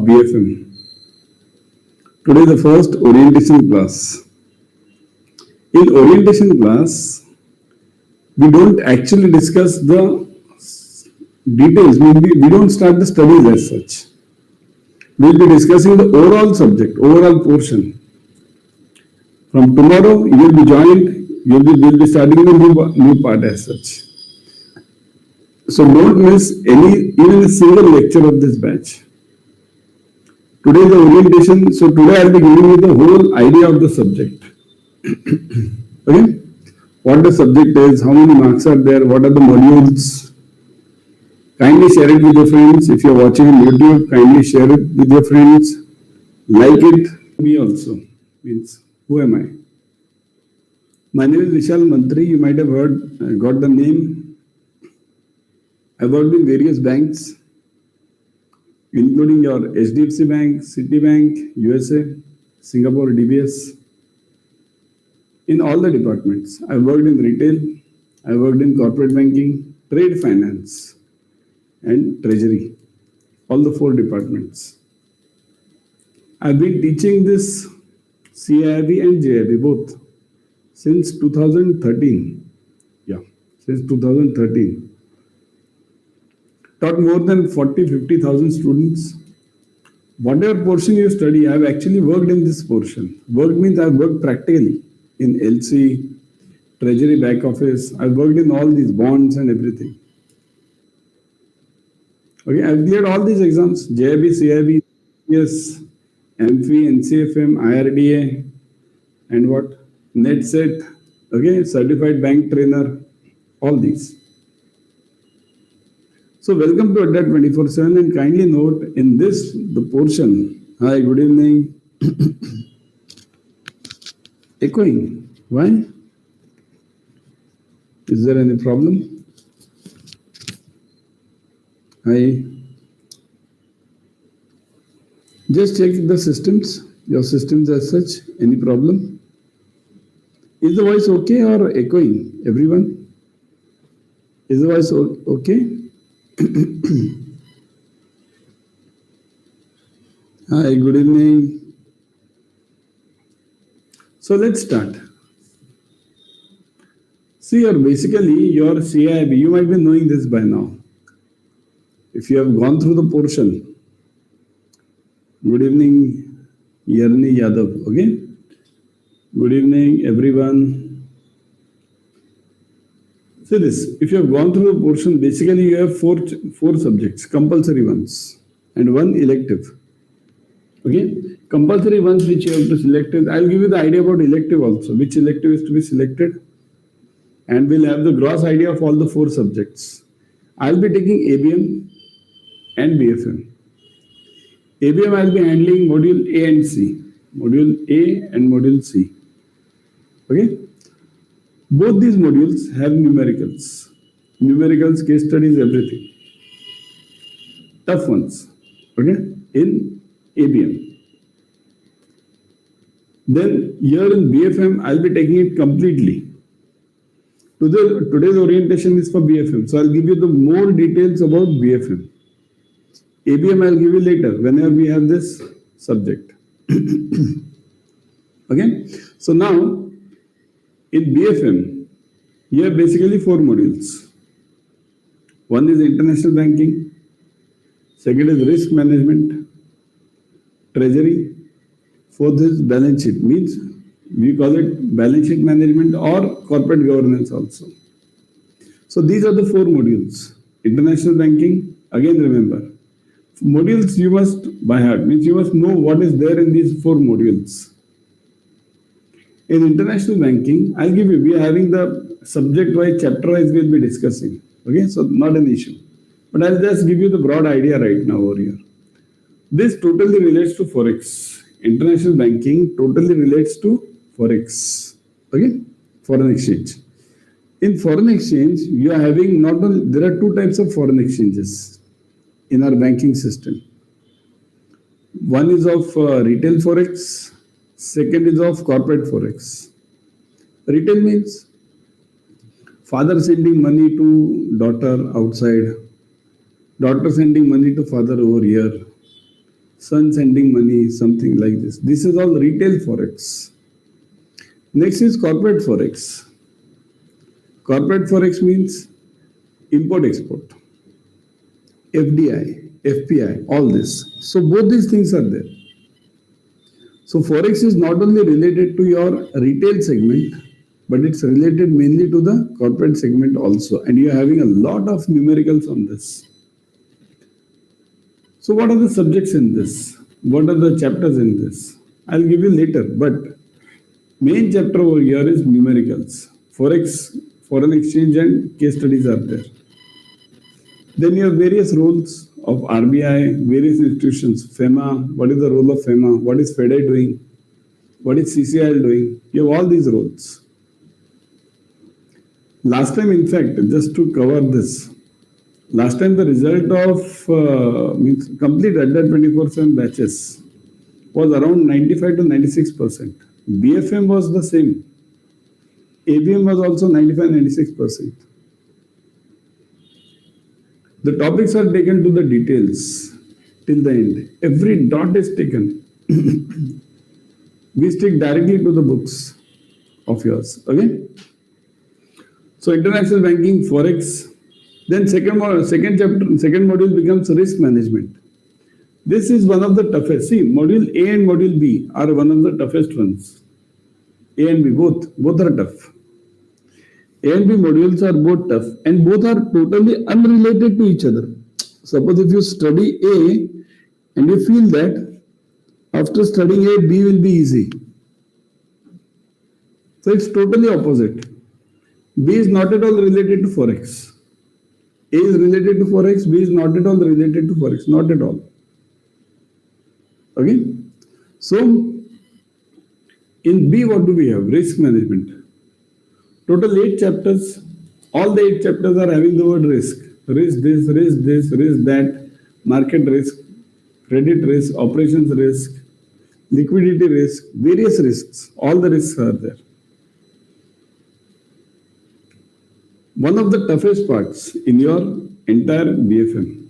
BFM. Today the first orientation class. In orientation class, we don't actually discuss the details. We don't start the studies as such. We'll be discussing the overall subject, overall portion. From tomorrow, you will be joined. We'll be starting the new part as such. So don't miss even a single lecture of this batch. Today the orientation. So today I'll be giving you the whole idea of the subject. Okay, what the subject is, how many marks are there, what are the modules. Kindly share it with your friends. If you're watching on YouTube, kindly share it with your friends. Like it. Me also means who am I? My name is Vishal Mantri. You might have heard, got the name. I worked in various banks, including your HDFC Bank, Citibank, USA, Singapore, DBS. In all the departments. I worked in retail, I worked in corporate banking, trade finance, and treasury. All the 4 departments. I've been teaching this CAIIB and JAIIB both since 2013. Yeah, since 2013. Taught more than 40-50,000 students. Whatever portion you study, I've actually worked in this portion. Work means I've worked practically in LC, treasury back office. I've worked in all these bonds and everything. Okay, I've cleared all these exams, JAIIB, CAIIB, yes, MFI, NCFM, IRDA, and what? NetSet, okay, certified bank trainer, all these. So welcome to Adda 24/7 and kindly note in this, the portion, hi, good evening. Echoing. Why? Is there any problem? Hi. Just check the systems, your systems as such. Any problem? Is the voice okay or echoing? Everyone? Is the voice okay? Hi, good evening. So let's start. See, basically your CAIIB, you might be knowing this by now. If you have gone through the portion. Good evening, Yarni Yadav. Okay. Good evening, everyone. See this. If you have gone through the portion, basically you have four subjects, compulsory ones, and 1 elective. Okay. Compulsory ones which you have to select is, I'll give you the idea about elective also, which elective is to be selected, and we'll have the gross idea of all the 4 subjects. I'll be taking ABM and BFM. ABM I'll be handling module A and C, module A and module C. Okay. Both these modules have numericals, case studies, everything. Tough ones. Okay. In ABM. Then here in BFM, I'll be taking it completely. Today's orientation is for BFM. So I'll give you the more details about BFM. ABM I'll give you later, whenever we have this subject. Okay. So now, in BFM, you have basically 4 modules. One is international banking. Second is risk management, treasury. 4th is balance sheet, means we call it balance sheet management or corporate governance also. So these are the 4 modules. International banking, again remember, modules you must by heart, means you must know what is there in these 4 modules. In international banking, I'll give you, we are having the subject wise, chapter wise we'll be discussing. Okay, so not an issue. But I'll just give you the broad idea right now over here. This totally relates to Forex. International banking totally relates to Forex. Okay, foreign exchange. In foreign exchange, you are having not only, there are 2 types of foreign exchanges in our banking system. One is of retail Forex, second is of corporate Forex. Retail means father sending money to daughter outside, daughter sending money to father over here, son sending money, something like this. This is all retail forex. Next is corporate forex. Corporate forex means import export, FDI, FPI, all this. So both these things are there. So forex is not only related to your retail segment, but it's related mainly to the corporate segment also. And you're having a lot of numericals on this. So what are the subjects in this? What are the chapters in this? I'll give you later, but main chapter over here is numericals. Forex, foreign exchange and case studies are there. Then you have various roles of RBI, various institutions, FEMA, what is the role of FEMA, what is FEDI doing, what is CCIL doing, you have all these roles. Last time, in fact, just to cover this, last time the result of complete under 24/7 batches was around 95 to 96%. BFM was the same. ABM was also 95-96%. The topics are taken to the details till the end. Every dot is taken. We stick directly to the books of yours. Okay? So international banking, forex. Then second module becomes risk management. This is one of the toughest. See, module A and module B are one of the toughest ones. A and B, both are tough. A and B modules are both tough and both are totally unrelated to each other. Suppose if you study A and you feel that after studying A, B will be easy. So it's totally opposite. B is not at all related to forex. A is related to forex, B is not at all related to forex, not at all. Okay? So in B, what do we have? Risk management. Total 8 chapters. All the 8 chapters are having the word risk. Risk this, risk this, risk that, market risk, credit risk, operations risk, liquidity risk, various risks. All the risks are there. One of the toughest parts in your entire BFM,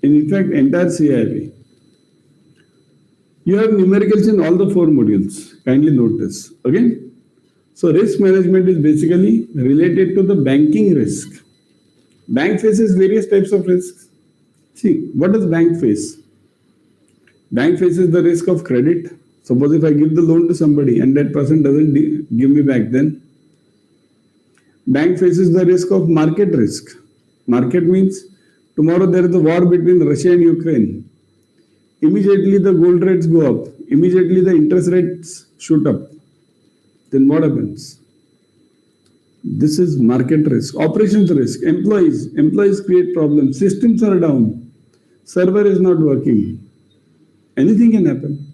in fact, entire CIIB, you have numericals in all the 4 modules. Kindly note this. Okay? So risk management is basically related to the banking risk. Bank faces various types of risks. See, what does bank face? Bank faces the risk of credit. Suppose if I give the loan to somebody and that person doesn't give me back, then bank faces the risk of market risk. Market means tomorrow there is a war between Russia and Ukraine. Immediately the gold rates go up. Immediately the interest rates shoot up. Then what happens? This is market risk. Operations risk. Employees create problems. Systems are down. Server is not working. Anything can happen.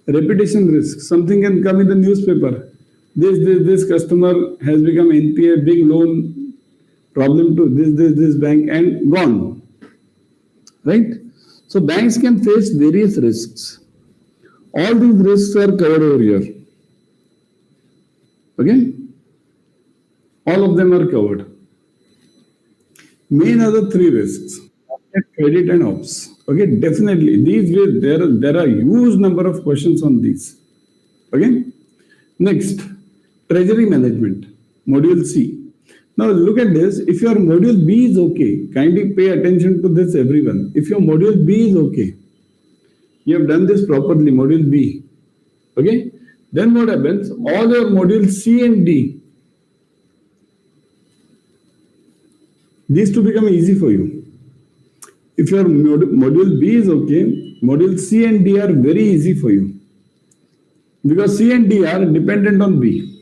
Reputation risk. Something can come in the newspaper. This customer has become NPA, big loan problem to this bank, and gone. Right? So banks can face various risks. All these risks are covered over here. Okay? All of them are covered. Main are the 3 risks: credit and ops. Okay, definitely. There are huge number of questions on these. Okay? Next, treasury management, module C. Now look at this. If your module B is okay, kindly pay attention to this, everyone. If your module B is okay, you have done this properly, module B. Okay? Then what happens? All your modules C and D, these two become easy for you. If your module B is okay, module C and D are very easy for you. Because C and D are dependent on B.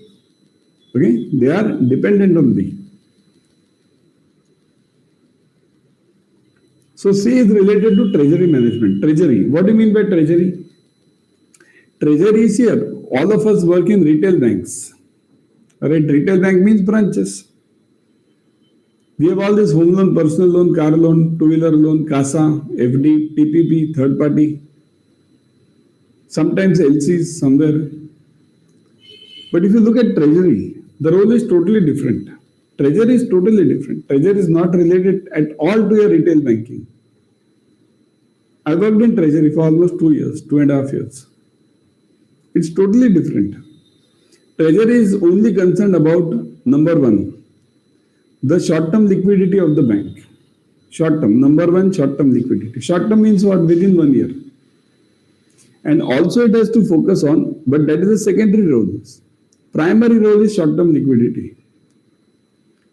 Okay? They are dependent on B. So C is related to treasury management. Treasury. What do you mean by treasury? Treasury is here. All of us work in retail banks. Alright, retail bank means branches. We have all this home loan, personal loan, car loan, two-wheeler loan, CASA, FD, TPP, third party. Sometimes LCs somewhere. But if you look at treasury, the role is totally different. Treasury is totally different. Treasury is not related at all to your retail banking. I worked in treasury for almost 2 years, 2.5 years. It's totally different. Treasury is only concerned about number one, the short-term liquidity of the bank. Short-term, number one, short-term liquidity. Short-term means what? Within 1 year. And also it has to focus on, but that is a secondary role. Primary role is short-term liquidity.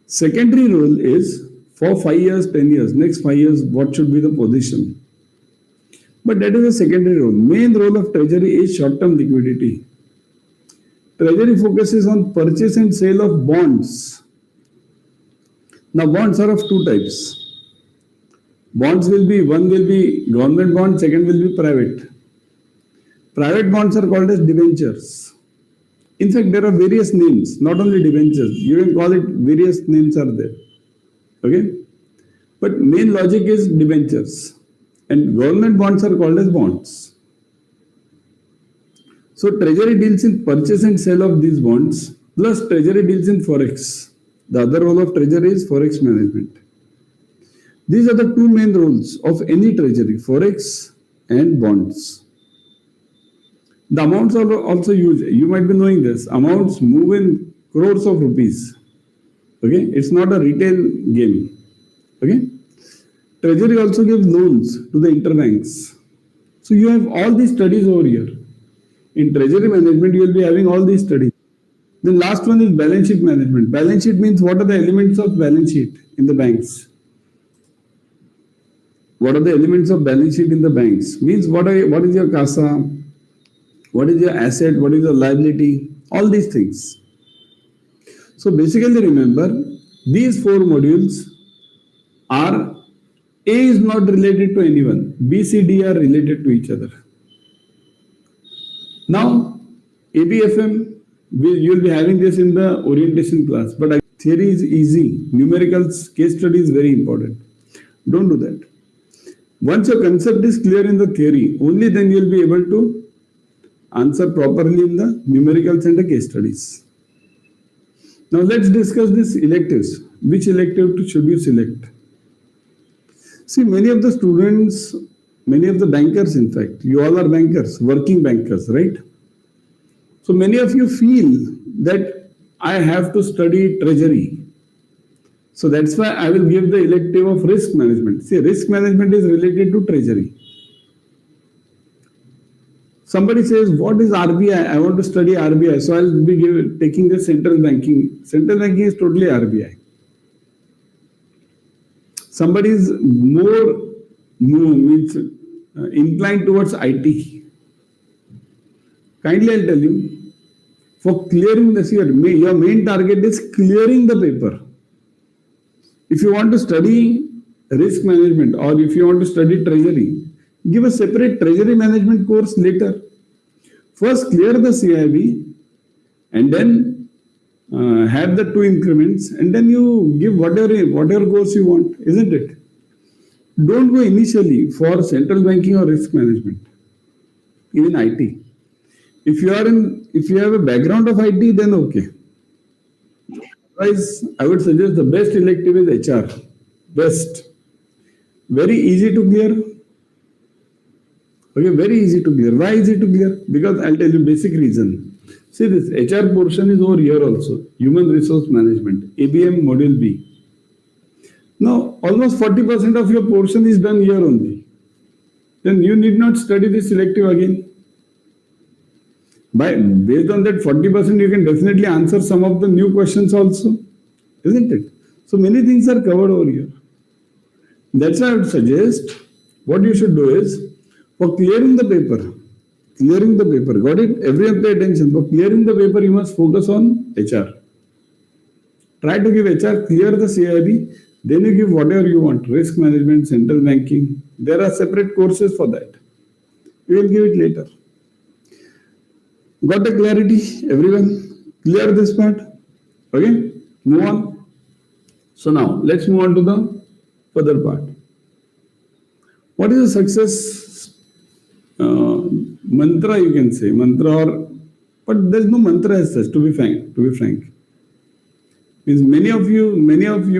Secondary role is for 5 years, 10 years, next 5 years, what should be the position. But that is a secondary role. Main role of treasury is short-term liquidity. Treasury focuses on purchase and sale of bonds. Now bonds are of two types. Bonds will be, one will be government bond, second will be private. Private bonds are called as debentures. In fact, there are various names, not only debentures. You can call it, various names are there. Okay? But main logic is debentures. And government bonds are called as bonds. So treasury deals in purchase and sale of these bonds, plus treasury deals in forex. The other role of treasury is forex management. These are the two main roles of any treasury, forex and bonds. The amounts are also huge. You might be knowing this. Amounts move in crores of rupees. Okay, it's not a retail game. Okay, treasury also gives loans to the interbanks. So you have all these studies over here. In treasury management, you will be having all these studies. The last one is balance sheet management. Balance sheet means what are the elements of balance sheet in the banks? What are the elements of balance sheet in the banks? Means what is your CASA? What is your asset? What is your liability? All these things. So basically remember, these four modules are, A is not related to anyone. B, C, D are related to each other. Now, ABFM, you will be having this in the orientation class, but theory is easy. Numericals, case study is very important. Don't do that. Once your concept is clear in the theory, only then you will be able to answer properly in the numericals and the case studies. Now let's discuss these electives. Which elective should you select? See, many of the students, many of the bankers, in fact, you all are bankers, working bankers, right? So many of you feel that I have to study treasury. So that's why I will give the elective of risk management. See, risk management is related to treasury. Somebody says, what is RBI? I want to study RBI. So I'll be taking the central banking. Central banking is totally RBI. Somebody is more inclined towards IT. Kindly I'll tell you, for clearing this year, your main target is clearing the paper. If you want to study risk management or if you want to study treasury, give a separate treasury management course later. First clear the CIB and then have the 2 increments and then you give whatever course you want, isn't it? Don't go initially for central banking or risk management, even IT. If you have a background of IT, then okay. Otherwise, I would suggest the best elective is HR. Best. Very easy to clear. Okay, very easy to clear. Why easy to clear? Because I'll tell you basic reason. See, this HR portion is over here also. Human Resource Management. ABM Module B. Now, almost 40% of your portion is done here only. Then you need not study this selective again. Based on that 40%, you can definitely answer some of the new questions also. Isn't it? So many things are covered over here. That's why I would suggest what you should do is, for clearing the paper, got it? Everyone pay attention. For clearing the paper, you must focus on HR. Try to give HR, clear the CIB, then you give whatever you want, risk management, central banking. There are separate courses for that. We will give it later. Got the clarity, everyone? Clear this part? Okay, move on. So now, let's move on to the further part. What is a success mantra, you can say, but there's no mantra as such, to be frank. Means many of you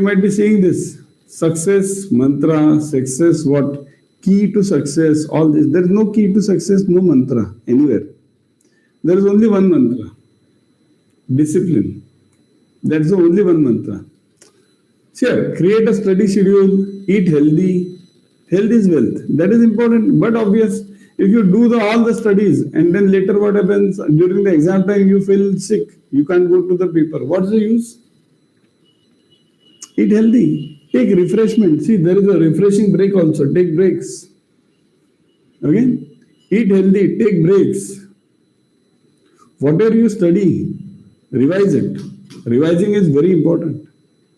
might be saying this, success, mantra, success, what? key to success, all this. There is no key to success, no mantra anywhere. There is only one mantra, discipline. That's the only one mantra. Sure, create a study schedule, eat healthy. Health is wealth. That is important, but obvious. If you do all the studies and then later what happens during the exam time, you feel sick, you can't go to the paper. What's the use? Eat healthy. Take refreshment. See, there is a refreshing break also. Take breaks. Okay? Eat healthy. Take breaks. Whatever you study, revise it. Revising is very important.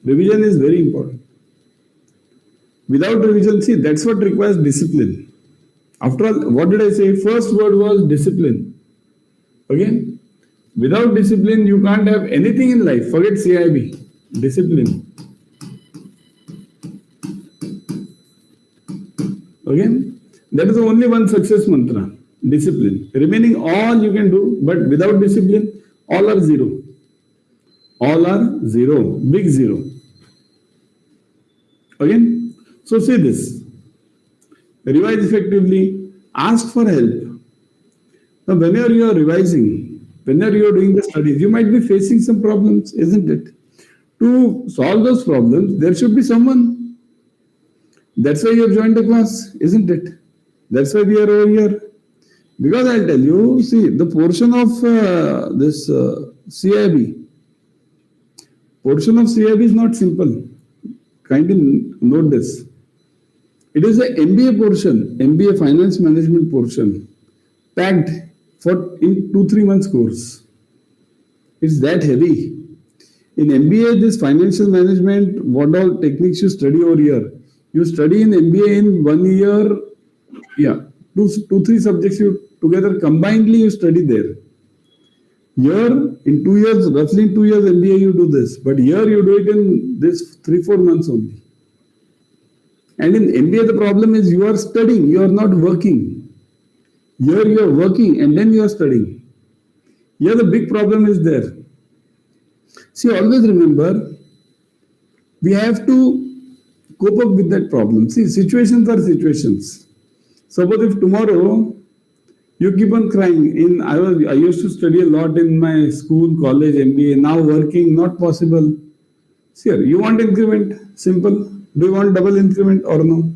Revision is very important. Without revision, see, that's what requires discipline. After all, what did I say? First word was discipline. Okay? Without discipline, you can't have anything in life. Forget CIB. Discipline. Okay? That is the only one success mantra. Discipline. Remaining all you can do, but without discipline, all are zero. All are zero. Big zero. Okay? So see this. Revise effectively. Ask for help. Now, whenever you are revising, whenever you are doing the studies, you might be facing some problems, isn't it? To solve those problems, there should be someone. That's why you have joined the class, isn't it? That's why we are over here. Because I'll tell you, see, the portion of this CIB, portion of CIB is not simple. Kindly note this. It is an MBA portion, MBA Finance Management portion, packed for in 2-3 months course. It's that heavy. In MBA, this financial management, what all techniques you study over here, you study in MBA in 1 year, yeah, 2-3 subjects you together combinedly you study there. Here in 2 years, roughly in 2 years MBA you do this, but here you do it in this 3-4 months only. And in MBA the problem is you are studying, you are not working. Here you are working and then you are studying. Here the big problem is there. See, always remember, we have to cope up with that problem. See, situations are situations. Suppose if tomorrow you keep on crying, I used to study a lot in my school, college, MBA, now working, not possible. See, you want increment, simple. Do you want double increment or no?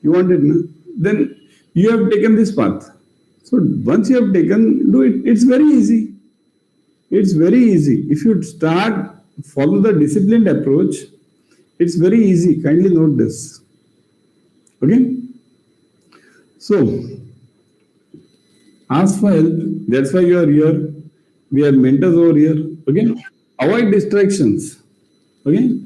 You want it, no? Then you have taken this path. So once you have taken, do it. It's very easy. It's very easy. If you follow the disciplined approach, it's very easy. Kindly note this. Okay? So, ask for help. That's why you are here. We are mentors over here. Okay? Avoid distractions. Okay?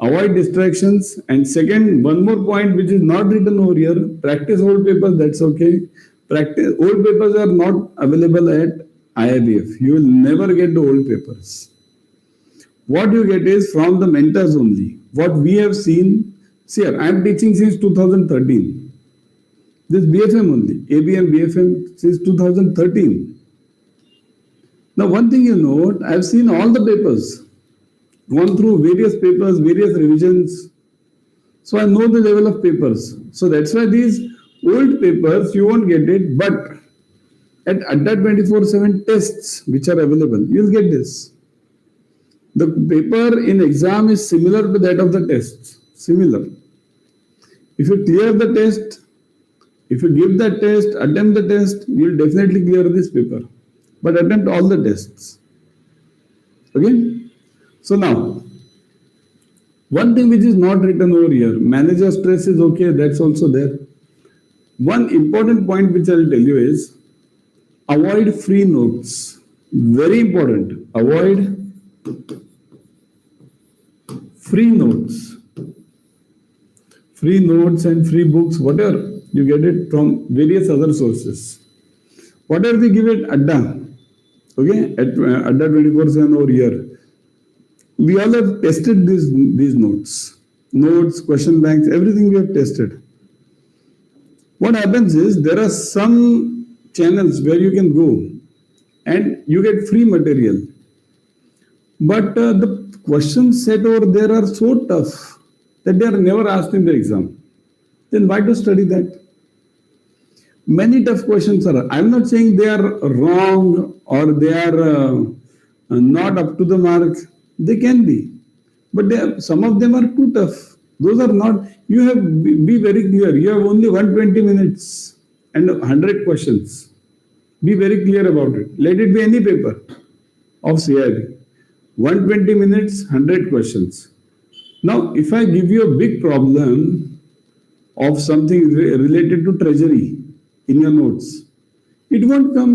Avoid distractions. And second, one more point which is not written over here. Practice old papers. That's okay. Practice old papers are not available at IIBF. You will never get the old papers. What you get is from the mentors only. What we have seen. See, I am teaching since 2013. This BFM only, AB and BFM since 2013. Now, one thing you note, I have seen all the papers, gone through various papers, various revisions. So I know the level of papers. So that's why these old papers, you won't get it, but at Adda 24/7 tests which are available, you'll get this. The paper in exam is similar to that of the tests, similar. If you clear the test, if you give the test, attempt the test, you'll definitely clear this paper. But attempt all the tests. Okay? So now, one thing which is not written over here, manage your stress is okay, that's also there. One important point which I'll tell you is, avoid free notes. Very important. Avoid free notes. Free notes and free books, whatever. You get it from various other sources. Whatever we give it Adda, okay, at Adda 24/7 over here, we all have tested these notes, question banks, everything we have tested. What happens is there are some channels where you can go and you get free material, but the questions set over there are so tough that they are never asked in the exam. then why to study that? Many tough questions are. I'm not saying they are wrong or they are not up to the mark. They can be, but some of them are too tough. Those are not. You have be very clear. You have only 120 minutes and 100 questions. Be very clear about it. Let it be any paper of CIB. 120 minutes, 100 questions. Now, if I give you a big problem of something related to treasury in your notes, it won't come.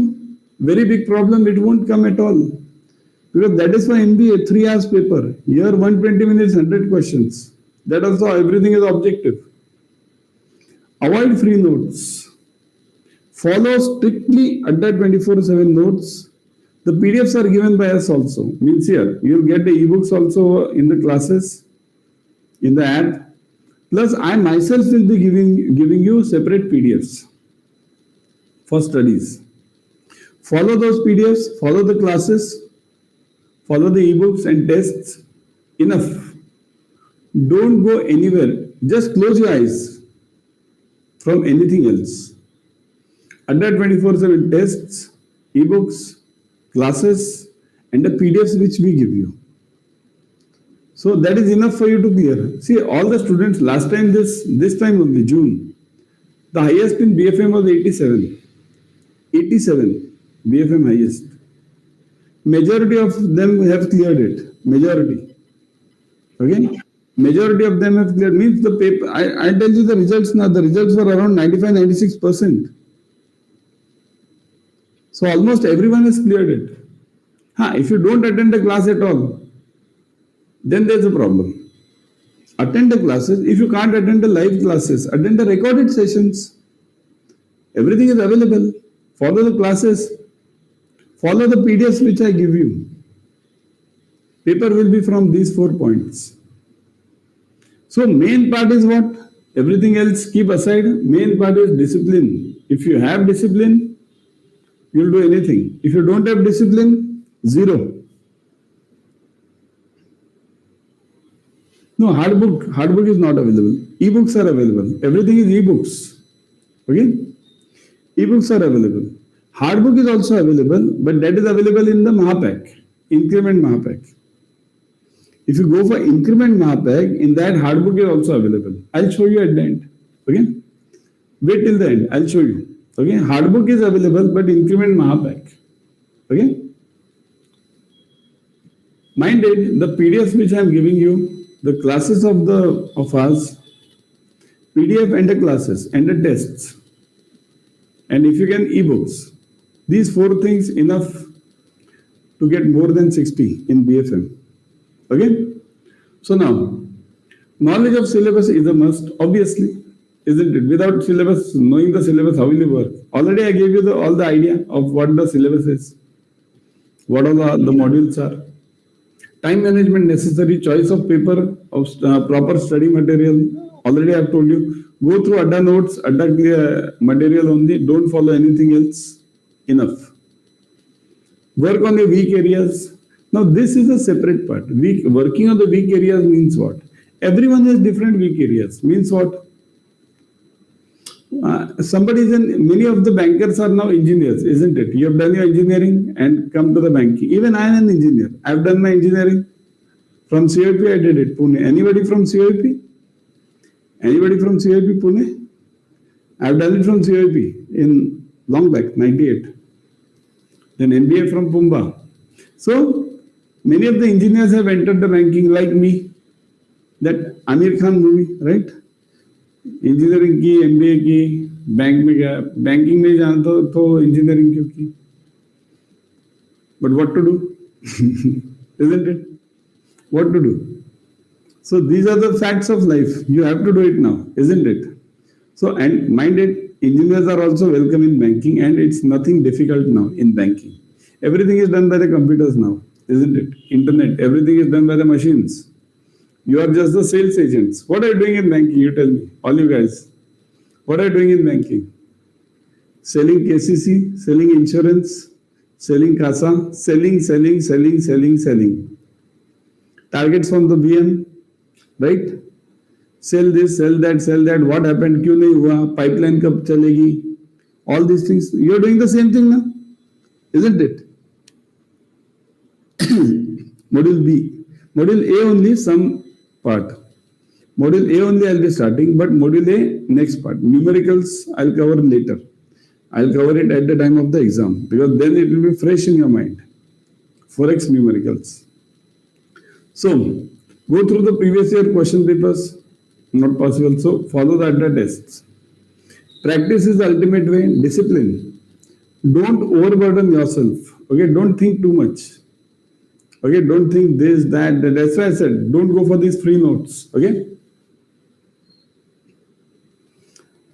Very big problem, it won't come at all. Because that is why MBA, 3 hours paper. Here, 120 minutes, 100 questions. That also, everything is objective. Avoid free notes. Follow strictly Adda 24/7 notes. The PDFs are given by us also. Means here, you'll get the ebooks also in the classes, in the app. Plus, I myself will be giving you separate PDFs for studies. Follow those PDFs, follow the classes, follow the ebooks and tests. Enough. Don't go anywhere. Just close your eyes from anything else. Under 24/7 tests, ebooks, classes, and the PDFs which we give you. So that is enough for you to clear. See, all the students last time, this time only, June, the highest in BFM was 87. 87 BFM highest. Majority of them have cleared it. Majority. Okay? Majority of them have cleared. Means the paper, I tell you the results now. The results were around 95-96%. So almost everyone has cleared it. If you don't attend the class at all, then there's a problem. Attend the classes. If you can't attend the live classes, attend the recorded sessions. Everything is available. Follow the classes. Follow the PDFs which I give you. Paper will be from these 4 points. So main part is what? Everything else keep aside. Main part is discipline. If you have discipline, you'll do anything. If you don't have discipline, zero. No, hard book is not available. Ebooks are available. Everything is ebooks. Okay? Ebooks are available. Hard book is also available, but that is available in the Mahapack, Increment Mahapack. If you go for Increment Mahapack, in that hard book is also available. I'll show you at the end. Okay? Wait till the end. I'll show you. Okay? Hard book is available, but Increment Mahapack. Okay? Mind it, the PDFs which I am giving you, the classes of us, PDF and the classes and the tests, and if you can ebooks, these 4 things enough to get more than 60 in BFM. Okay? So now, knowledge of syllabus is a must, obviously, isn't it? Without syllabus, knowing the syllabus, how will you work? Already I gave you all the idea of what the syllabus is, what all the modules are. Time management necessary, choice of paper, of proper study material. Already I have told you, go through Adda notes, Adda material only, don't follow anything else. Enough. Work on your weak areas. Now this is a separate part. Working on the weak areas means what? Everyone has different weak areas. Means what? Many of the bankers are now engineers, isn't it? You have done your engineering and come to the banking. Even I am an engineer. I have done my engineering. From CIP I did it, Pune. Anybody from CIP? Anybody from CIP, Pune? I have done it from CIP in long back, 98. Then MBA from Pumba. So, many of the engineers have entered the banking like me. That Amir Khan movie, right? Engineering की, MBA की, bank में गया, banking में जाना तो engineering क्यों की? But what to do? Isn't it? What to do? So these are the facts of life. You have to do it now, isn't it? So, and mind it, engineers are also welcome in banking, and it's nothing difficult now in banking. Everything is done by the computers now, isn't it? Internet, everything is done by the machines. You are just the sales agents. What are you doing in banking? You tell me, all you guys. What are you doing in banking? Selling KCC, selling insurance, selling CASA, selling. Targets from the BM, right? Sell this, sell that. What happened? क्यों नहीं हुआ? Pipeline कब चलेगी? All these things. You are doing the same thing now, isn't it? Module B. Module A only some part. Module A only I'll be starting, but Module A next part. Numericals I'll cover later. I'll cover it at the time of the exam because then it will be fresh in your mind. Forex numericals. So, go through the previous year question papers. Not possible, so follow the tests. Practice is the ultimate way. Discipline. Don't overburden yourself. Okay, don't think too much. Okay, don't think this, that. That's why I said don't go for these free notes. Okay.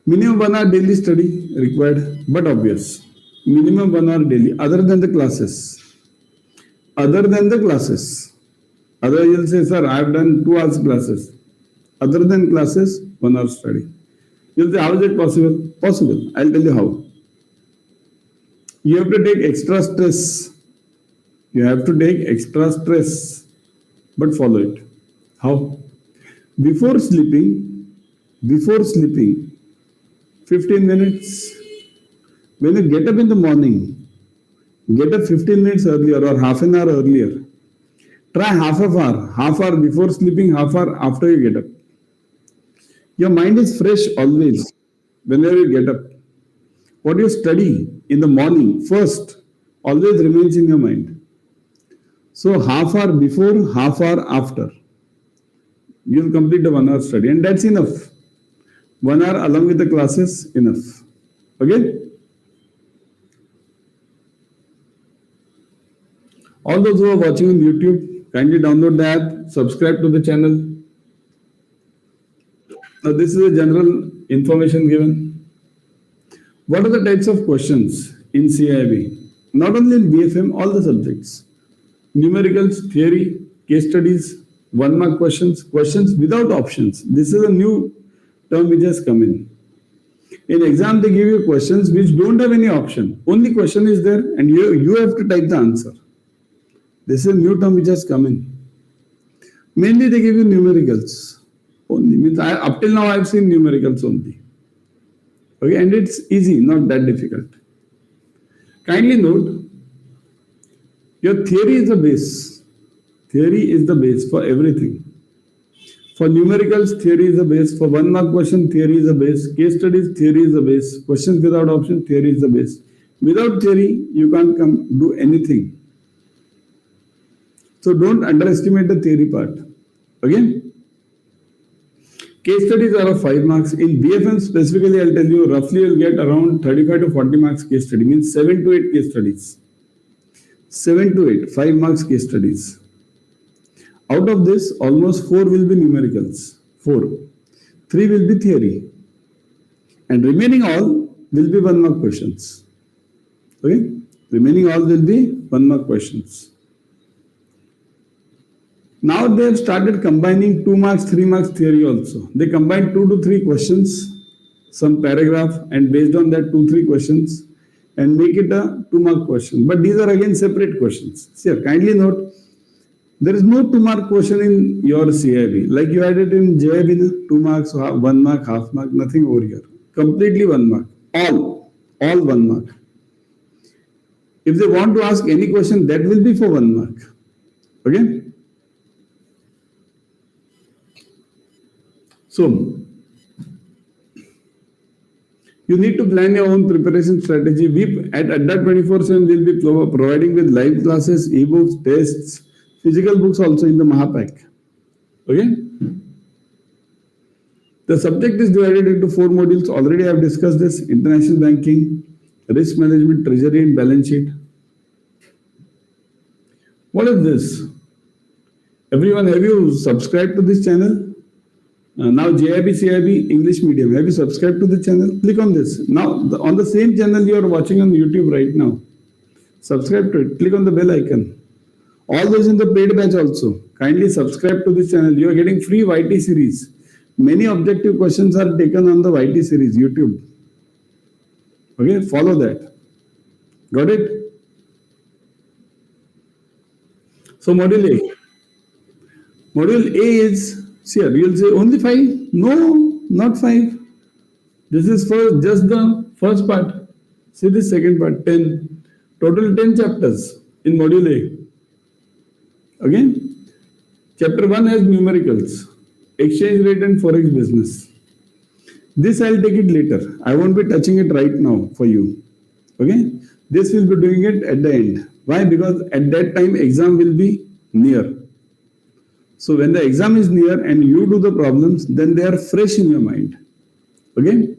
Minimum 1 hour daily study required, but obvious. Minimum 1 hour daily, other than the classes. Otherwise, you'll say, sir, I've done 2 hours classes. Other than classes, 1 hour study. You'll say, how is it possible? Possible. I'll tell you how. You have to take extra stress. But follow it. How? Before sleeping, 15 minutes. When you get up in the morning, get up 15 minutes earlier or half an hour earlier. Try half hour before sleeping, half hour after you get up. Your mind is fresh always whenever you get up. What you study in the morning first always remains in your mind. So half hour before, half hour after, you'll complete the 1 hour study and that's enough. 1 hour along with the classes, enough. Okay? All those who are watching on YouTube, kindly download the app, subscribe to the channel. Now this is a general information given. What are the types of questions in CIIB? Not only in BFM, all the subjects. Numericals, theory, case studies, 1 mark questions, questions without options. This is a new term which has come in. In exam, they give you questions which don't have any option. Only question is there and you have to type the answer. This is a new term which has come in. Mainly they give you numericals. Only means up till now I've seen numericals only. Okay, and it's easy, not that difficult. Kindly note, your theory is the base. Theory is the base for everything. For numericals, theory is the base. For 1 mark question, theory is the base. Case studies, theory is the base. Questions without option, theory is the base. Without theory, you can't do anything. So don't underestimate the theory part. Okay? Case studies are of 5 marks. In BFM specifically, I'll tell you, roughly you'll get around 35 to 40 marks case study. Means 7 to 8 case studies. 7 to 8, 5 marks case studies. Out of this, almost 4 will be numericals. 4. 3 will be theory. And remaining all will be 1 mark questions. Okay? Remaining all will be 1 mark questions. Now they have started combining 2 marks, 3 marks theory also. They combine 2 to 3 questions, some paragraph, and based on that 2-3 questions, and make it a 2 mark question. But these are again separate questions. See, kindly note, there is no 2 mark question in your CIIB. Like you had it in JAIIB, 2 marks, 1 mark, half mark, nothing over here. Completely 1 mark. All 1 mark. If they want to ask any question, that will be for 1 mark. Okay? So, you need to plan your own preparation strategy. We at Adda 24/7 will be providing with live classes, ebooks, tests, physical books also in the Mahapack. Okay? The subject is divided into 4 modules. Already I have discussed this: international banking, risk management, treasury and balance sheet. What is this? Everyone, have you subscribed to this channel? Now JAIIB CAIIB English medium. Have you subscribed to the channel? Click on this. Now on the same channel you are watching on YouTube right now. Subscribe to it. Click on the bell icon. All those in the paid batch also. Kindly subscribe to this channel. You are getting free YT series. Many objective questions are taken on the YT series, YouTube. Okay, follow that. Got it? So module A. Module A is See here, you'll say only 5. No, not 5. This is for just the first part. See the second part, 10. Total 10 chapters in module A. Again, chapter 1 has numericals, exchange rate and forex business. This I'll take it later. I won't be touching it right now for you. Okay? This will be doing it at the end. Why? Because at that time exam will be near. So when the exam is near and you do the problems, then they are fresh in your mind. Okay?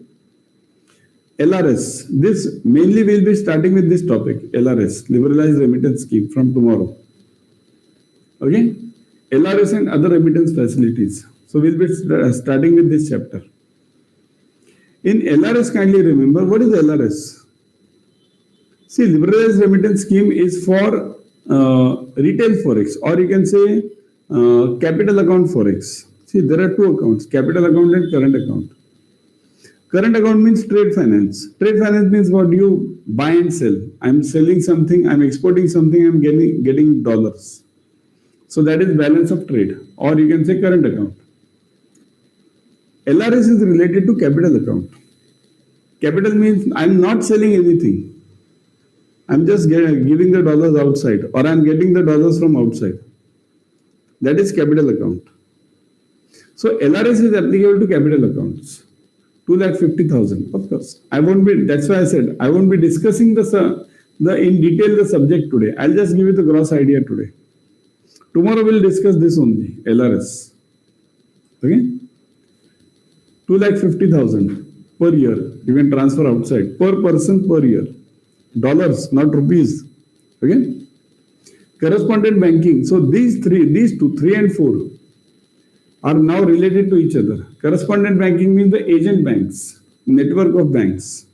LRS. This mainly will be starting with this topic. LRS, Liberalized Remittance Scheme, from tomorrow. Okay? LRS and other remittance facilities. So we'll be starting with this chapter. In LRS, kindly remember, what is LRS? See, Liberalized Remittance Scheme is for retail forex, or you can say capital account forex. See, there are two accounts, capital account and current account. Current account means trade finance. Trade finance means what? You buy and sell. I'm selling something, I'm exporting something, I'm getting dollars. So that is balance of trade, or you can say current account. LRS is related to capital account. Capital means I'm not selling anything. I'm just giving the dollars outside, or I'm getting the dollars from outside. That is capital account. So LRS is applicable to capital accounts. 2,50,000, of course. I won't be. That's why I said I won't be discussing the in detail the subject today. I'll just give you the gross idea today. Tomorrow we'll discuss this only, LRS. Okay? 2,50,000 per year. You can transfer outside per person per year. Dollars, not rupees. Okay? Correspondent banking. So these two, 3 and 4 are now related to each other. Correspondent banking means the agent banks, network of banks.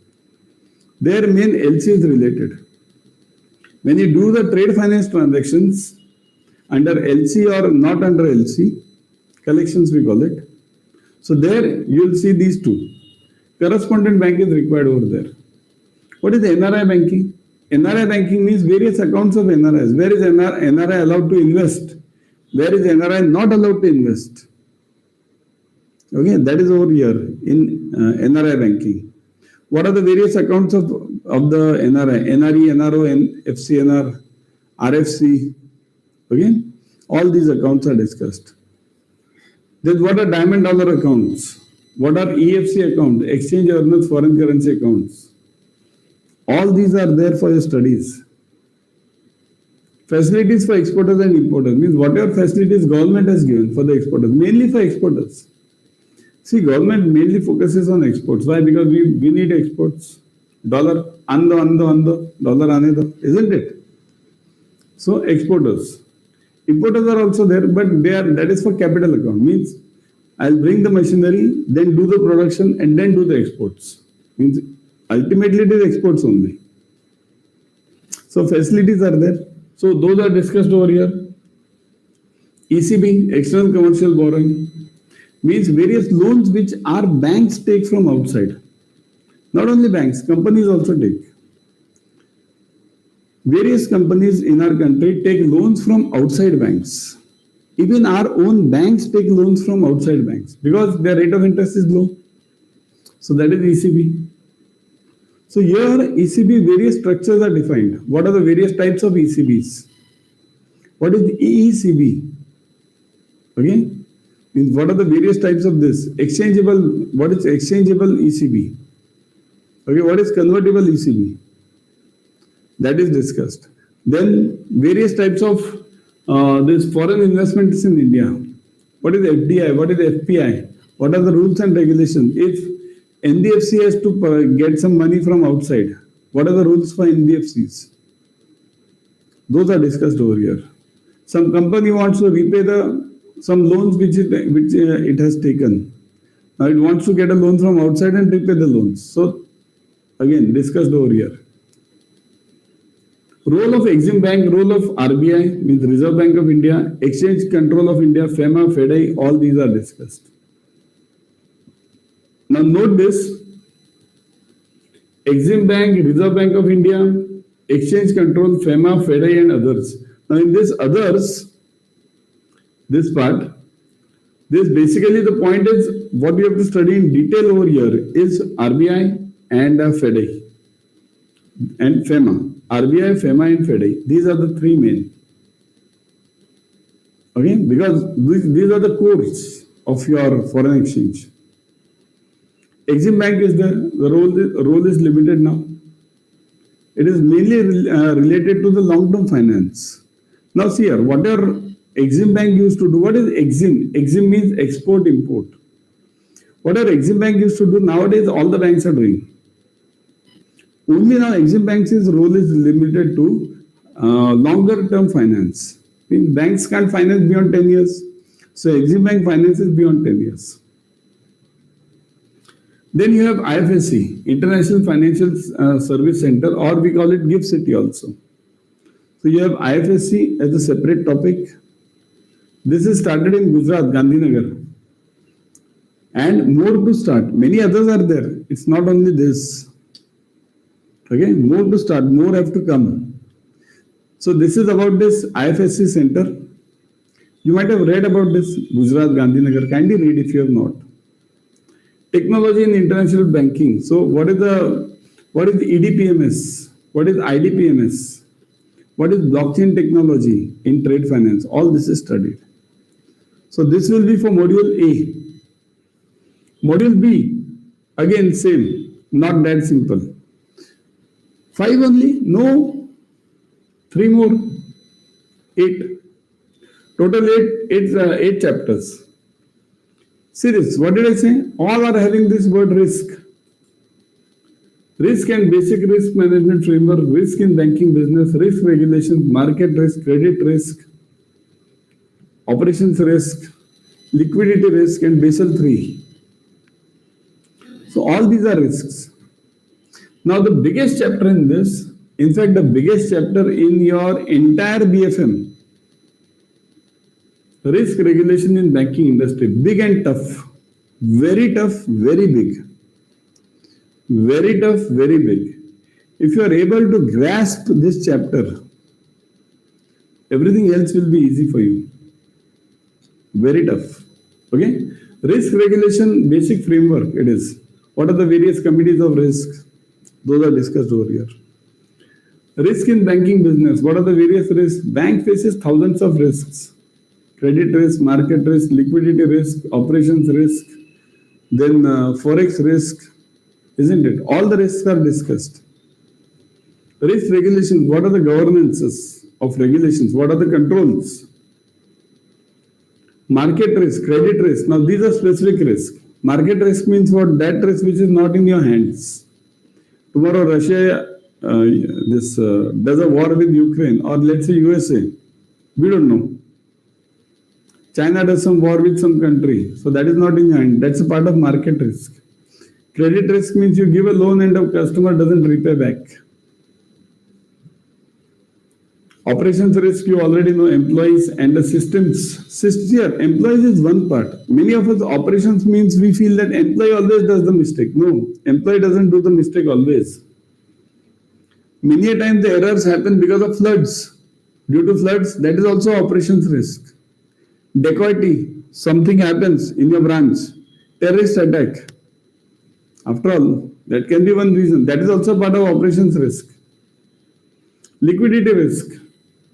Their main LC is related. When you do the trade finance transactions under LC or not under LC, collections we call it. So there you will see these two. Correspondent bank is required over there. What is NRI banking? NRI banking means various accounts of NRIs. Where is NRI allowed to invest? Where is NRI not allowed to invest? Okay, that is over here in NRI banking. What are the various accounts of the NRI? NRE, NRO, FCNR, RFC. Okay, all these accounts are discussed. Then what are diamond dollar accounts? What are EFC accounts? Exchange earners foreign currency accounts. All these are there for your studies. Facilities for exporters and importers means whatever facilities government has given for the exporters, mainly for exporters. See, government mainly focuses on exports. Why? Because we need exports. Dollar, ando, dollar anedo, isn't it? So exporters. Importers are also there, but that is for capital account. Means I'll bring the machinery, then do the production, and then do the exports. Means ultimately it is exports only. So facilities are there. So those are discussed over here. ECB, external commercial borrowing, means various loans which our banks take from outside. Not only banks, companies also take. Various companies in our country take loans from outside banks. Even our own banks take loans from outside banks because their rate of interest is low. So that is ECB. So here ECB various structures are defined. What are the various types of ECBs? What is EECB? Okay? Means what are the various types of this? Exchangeable, what is exchangeable ECB? Okay, what is convertible ECB? That is discussed. Then various types of this foreign investments in India. What is FDI? What is FPI? What are the rules and regulations? If NBFC has to get some money from outside, what are the rules for NBFCs? Those are discussed over here. Some company wants to repay some loans which it has taken. Now it wants to get a loan from outside and repay the loans. So again, discussed over here. Role of Exim Bank, role of RBI, means Reserve Bank of India, Exchange Control of India, FEMA, FEDI, all these are discussed. Now note this, Exim Bank, Reserve Bank of India, Exchange Control, FEMA, FEDI and others. Now in this others, this part, This basically the point is what we have to study in detail over here is RBI and FEDI and FEMA. RBI, FEMA and FEDI. These are the three main. Okay, because these are the cores of your foreign exchange. Exim Bank is there. The role is limited now. It is mainly related to the long-term finance. Now see here, what are Exim Bank used to do? What is Exim? Exim means export-import. What are Exim Bank used to do? Nowadays, all the banks are doing. Only now Exim Bank's role is limited to longer-term finance. I mean, banks can't finance beyond 10 years. So Exim Bank finances beyond 10 years. Then you have IFSC, International Financial Service Center, or we call it GIFT City also. So you have IFSC as a separate topic. This is started in Gujarat, Gandhinagar. And more to start. Many others are there. It's not only this. Okay, more to start, more have to come. So this is about this IFSC center. You might have read about this Gujarat, Gandhinagar. Kindly read if you have not. Technology in international banking. So what is the EDPMS? What is IDPMS? What is blockchain technology in trade finance? All this is studied. So this will be for module A. Module B, again same, not that simple. 5 only? No. 3 more. 8. Total 8 chapters. See this, what did I say? All are having this word risk. Risk and basic risk management framework, risk in banking business, risk regulation, market risk, credit risk, operations risk, liquidity risk, and Basel III. So all these are risks. Now the biggest chapter in this, in fact the biggest chapter in your entire BFM, risk regulation in banking industry, big and tough, very big, very tough, very big. If you are able to grasp this chapter, everything else will be easy for you. Very tough. Okay? Risk regulation basic framework it is. What are the various committees of risk? Those are discussed over here. Risk in banking business. What are the various risks? Bank faces thousands of risks. Credit risk, market risk, liquidity risk, operations risk, then forex risk, isn't it? All the risks are discussed. Risk regulation, what are the governances of regulations? What are the controls? Market risk, credit risk. Now these are specific risks. Market risk means what? That risk which is not in your hands. Tomorrow Russia does a war with Ukraine, or let's say USA. We don't know. China does some war with some country. So that is not in your hand. That's a part of market risk. Credit risk means you give a loan and a customer doesn't repay back. Operations risk, you already know, employees and the systems. Here, employees is one part. Many of us, operations means we feel that employee always does the mistake. No, employee doesn't do the mistake always. Many a time the errors happen because of floods. Due to floods, that is also operations risk. Dacoity, something happens in your branch. Terrorist attack. After all, that can be one reason. That is also part of operations risk. Liquidity risk.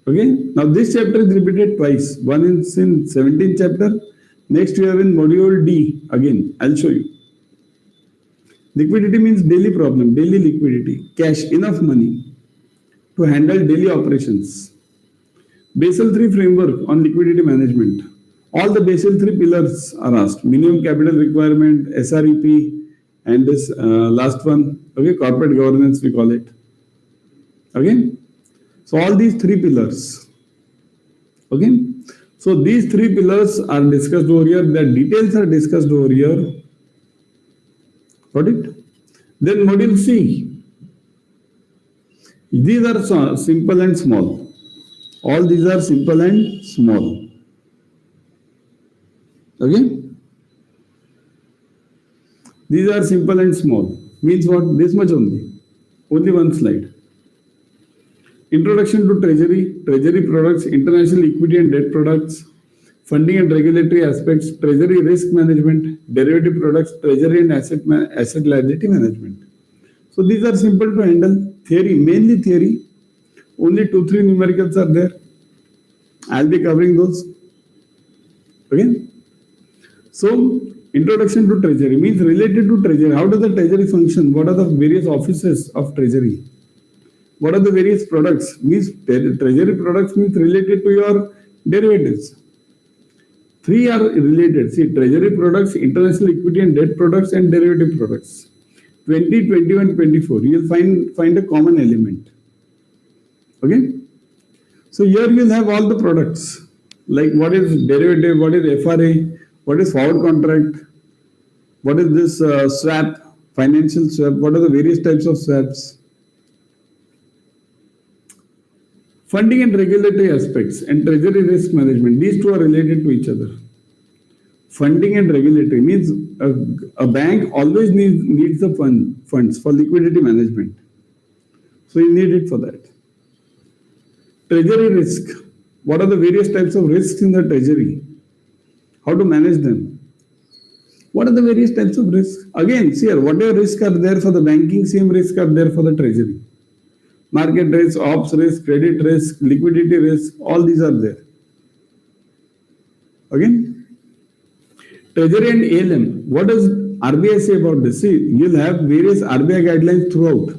Okay. Now this chapter is repeated twice. One is in 17th chapter. Next you have in module D. Again, I'll show you. Liquidity means daily problem, daily liquidity, cash, enough money to handle daily operations. Basel III framework on liquidity management. All the Basel III pillars are asked. Minimum capital requirement, SREP, and this last one, okay, corporate governance we call it. Okay. So all these 3 pillars. Okay. So these 3 pillars are discussed over here. The details are discussed over here. Got it? Then module C. These are simple and small. All these are simple and small. Okay? These are simple and small. Means what? This much only. Only one slide. Introduction to treasury, treasury products, international equity and debt products, funding and regulatory aspects, treasury risk management, derivative products, treasury and asset liability management. So these are simple to handle. Theory, mainly theory. Only 2-3 numericals are there. I'll be covering those. Okay. So introduction to treasury means related to treasury. How does the treasury function? What are the various offices of treasury? What are the various products? Means treasury products means related to your derivatives. 3 are related. See, treasury products, international equity and debt products, and derivative products. 20, 21, 24. You will find a common element. Okay. So here you will have all the products. Like what is derivative, what is FRA, what is forward contract, what is this swap, financial swap, what are the various types of swaps. Funding and regulatory aspects and treasury risk management, these two are related to each other. Funding and regulatory means a bank always needs the funds for liquidity management. So you need it for that. Treasury risk, what are the various types of risks in the treasury? How to manage them? What are the various types of risks? Again, see here, whatever risks are there for the banking, same risks are there for the treasury. Market risk, ops risk, credit risk, liquidity risk, all these are there. Again, treasury and ALM. What does RBI say about this? See, you'll have various RBI guidelines throughout.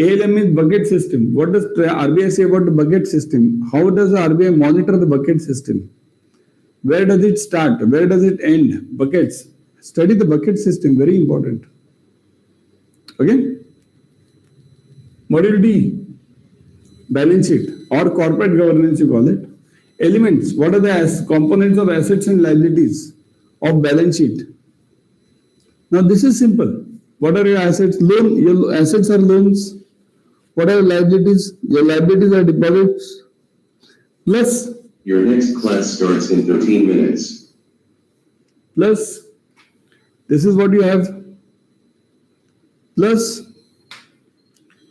ALM is bucket system. What does RBI say about the bucket system? How does the RBI monitor the bucket system? Where does it start? Where does it end? Buckets. Study the bucket system, very important. Okay? Module D, balance sheet or corporate governance you call it. Elements, what are the components of assets and liabilities of balance sheet? Now this is simple. What are your assets? Your assets are loans. What are your liabilities? Your liabilities are deposits. Plus, your next class starts in 15 minutes. Plus, this is what you have. Plus,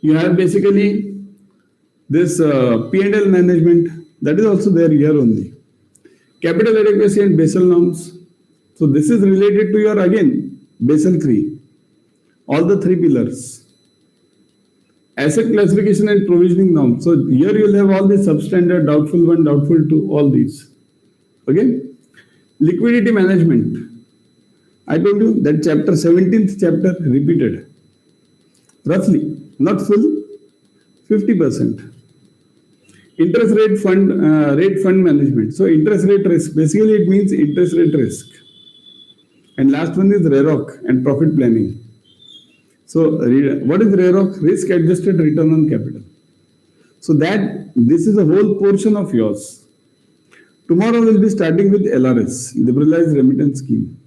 you have basically this P&L management, that is also there here only. Capital adequacy and Basel norms. So this is related to your, again, Basel 3. All the 3 pillars. Asset classification and provisioning norms. So here you will have all the substandard, doubtful 1, doubtful 2, all these. Okay. Liquidity management. I told you that chapter, 17th chapter repeated. Roughly. Not full, 50%. Interest rate fund management. So interest rate risk, basically it means interest rate risk. And last one is RAROC and profit planning. So what is RAROC? Risk adjusted return on capital. So this is a whole portion of yours. Tomorrow we'll be starting with LRS, Liberalized Remittance Scheme.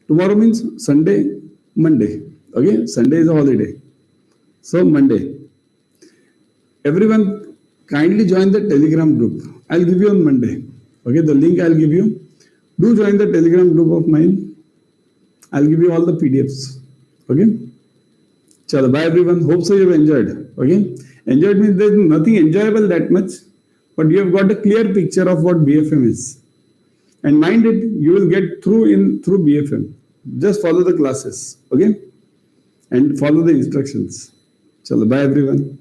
Tomorrow means Sunday, Monday. Okay, Sunday is a holiday. So Monday, everyone kindly join the Telegram group. I'll give you on Monday. Okay, the link I'll give you. Do join the Telegram group of mine. I'll give you all the PDFs. Okay. Chalo, bye everyone. Hope so you've enjoyed. Okay. Enjoyed means there's nothing enjoyable that much, but you have got a clear picture of what BFM is. And mind it, you will get through BFM. Just follow the classes. Okay. And follow the instructions. Chalo, bye everyone.